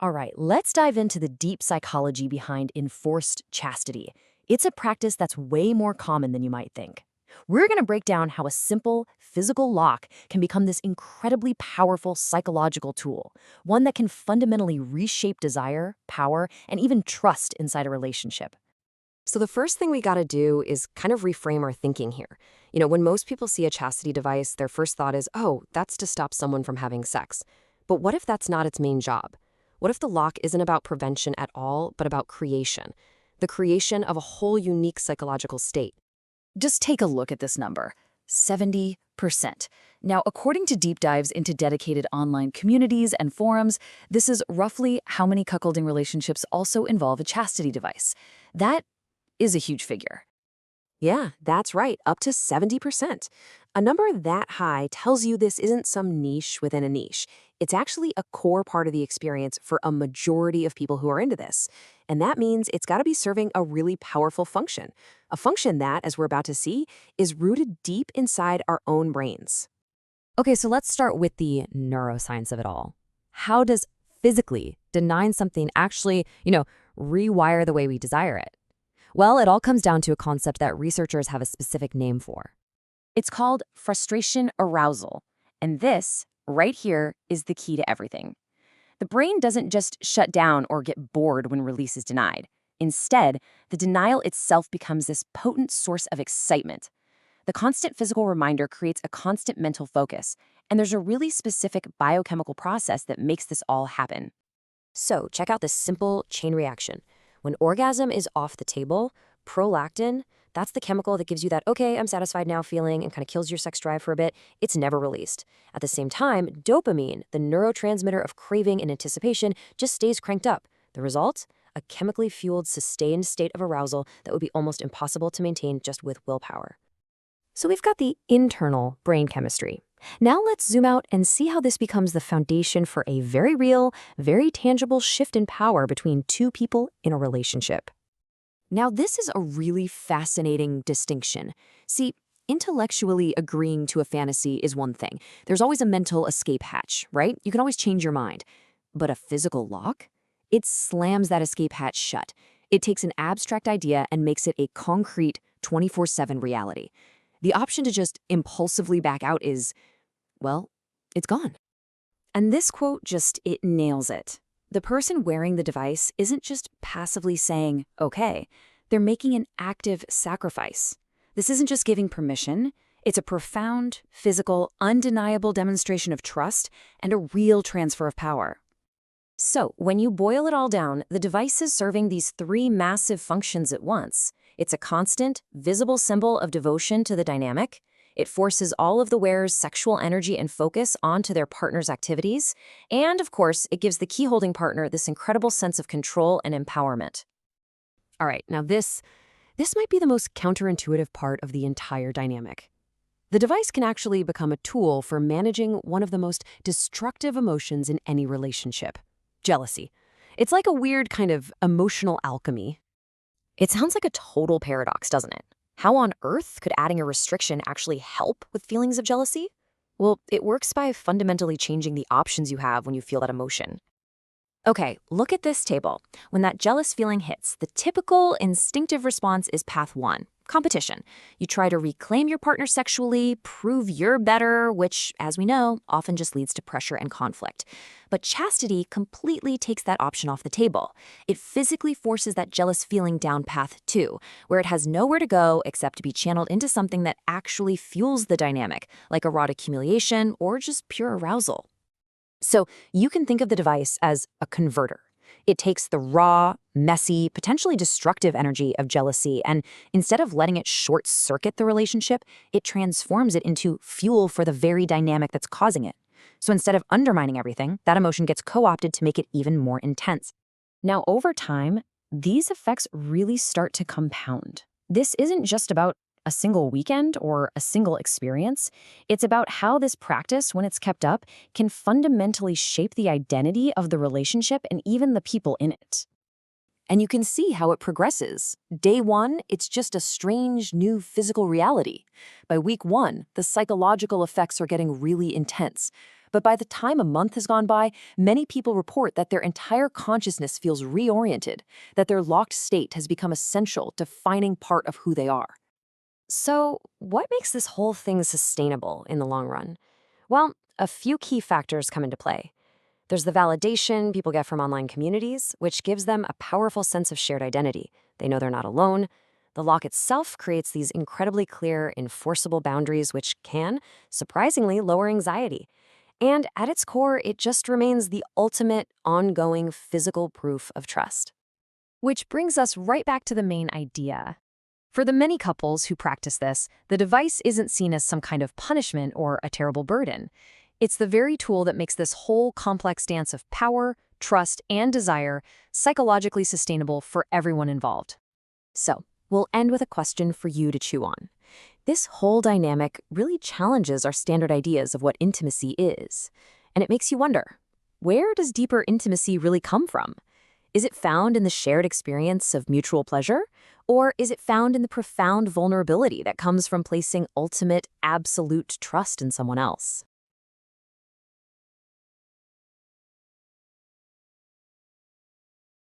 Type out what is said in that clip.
All right, let's dive into the deep psychology behind enforced chastity. It's a practice that's way more common than you might think. We're going to break down how a simple physical lock can become this incredibly powerful psychological tool, one that can fundamentally reshape desire, power, and even trust inside a relationship. So the first thing we got to do is kind of reframe our thinking here. When most people see a chastity device, their first thought is, oh, that's to stop someone from having sex. But what if that's not its main job? What if the lock isn't about prevention at all, but about creation? The creation of a whole unique psychological state. Just take a look at this number, 70%. Now, according to deep dives into dedicated online communities and forums, this is roughly how many cuckolding relationships also involve a chastity device. That is a huge figure. Yeah, that's right, up to 70%. A number that high tells you this isn't some niche within a niche. It's actually a core part of the experience for a majority of people who are into this. And that means it's got to be serving a really powerful function. A function that, as we're about to see, is rooted deep inside our own brains. Okay, so let's start with the neuroscience of it all. How does physically denying something actually, rewire the way we desire it? Well, it all comes down to a concept that researchers have a specific name for. It's called frustration arousal. And this, right here, is the key to everything. The brain doesn't just shut down or get bored when release is denied. Instead, the denial itself becomes this potent source of excitement. The constant physical reminder creates a constant mental focus, and there's a really specific biochemical process that makes this all happen. So, check out this simple chain reaction. When orgasm is off the table, prolactin, that's the chemical that gives you that, okay, I'm satisfied now feeling and kind of kills your sex drive for a bit. It's never released. At the same time, dopamine, the neurotransmitter of craving and anticipation, just stays cranked up. The result? A chemically fueled, sustained state of arousal that would be almost impossible to maintain just with willpower. So we've got the internal brain chemistry. Now let's zoom out and see how this becomes the foundation for a very real, very tangible shift in power between two people in a relationship. Now, this is a really fascinating distinction. See, intellectually agreeing to a fantasy is one thing. There's always a mental escape hatch, right? You can always change your mind. But a physical lock? It slams that escape hatch shut. It takes an abstract idea and makes it a concrete 24/7 reality. The option to just impulsively back out is, well, it's gone. And this quote it nails it. The person wearing the device isn't just passively saying, okay, they're making an active sacrifice. This isn't just giving permission, it's a profound, physical, undeniable demonstration of trust and a real transfer of power. So, when you boil it all down, the device is serving these three massive functions at once. It's a constant, visible symbol of devotion to the dynamic. It forces all of the wearer's sexual energy and focus onto their partner's activities. And, of course, it gives the key-holding partner this incredible sense of control and empowerment. All right, now this might be the most counterintuitive part of the entire dynamic. The device can actually become a tool for managing one of the most destructive emotions in any relationship: jealousy. It's like a weird kind of emotional alchemy. It sounds like a total paradox, doesn't it? How on earth could adding a restriction actually help with feelings of jealousy? Well, it works by fundamentally changing the options you have when you feel that emotion. Okay, look at this table. When that jealous feeling hits, the typical instinctive response is path 1, competition. You try to reclaim your partner sexually, prove you're better, which, as we know, often just leads to pressure and conflict. But chastity completely takes that option off the table. It physically forces that jealous feeling down path 2, where it has nowhere to go except to be channeled into something that actually fuels the dynamic, like erotic humiliation or just pure arousal. So you can think of the device as a converter. It takes the raw, messy, potentially destructive energy of jealousy, and instead of letting it short-circuit the relationship, it transforms it into fuel for the very dynamic that's causing it. So instead of undermining everything, that emotion gets co-opted to make it even more intense. Now, over time, these effects really start to compound. This isn't just about a single weekend or a single experience. It's about how this practice, when it's kept up, can fundamentally shape the identity of the relationship and even the people in it. And you can see how it progresses. Day 1, it's just a strange new physical reality. By week 1, the psychological effects are getting really intense. But by the time a month has gone by, many people report that their entire consciousness feels reoriented, that their locked state has become essential, defining part of who they are. So, what makes this whole thing sustainable in the long run? Well, a few key factors come into play. There's the validation people get from online communities, which gives them a powerful sense of shared identity. They know they're not alone. The lock itself creates these incredibly clear, enforceable boundaries, which can, surprisingly, lower anxiety. And at its core, it just remains the ultimate, ongoing physical proof of trust. Which brings us right back to the main idea. For the many couples who practice this, the device isn't seen as some kind of punishment or a terrible burden. It's the very tool that makes this whole complex dance of power, trust, and desire psychologically sustainable for everyone involved. So, we'll end with a question for you to chew on. This whole dynamic really challenges our standard ideas of what intimacy is. And it makes you wonder, where does deeper intimacy really come from? Is it found in the shared experience of mutual pleasure? Or is it found in the profound vulnerability that comes from placing ultimate, absolute trust in someone else?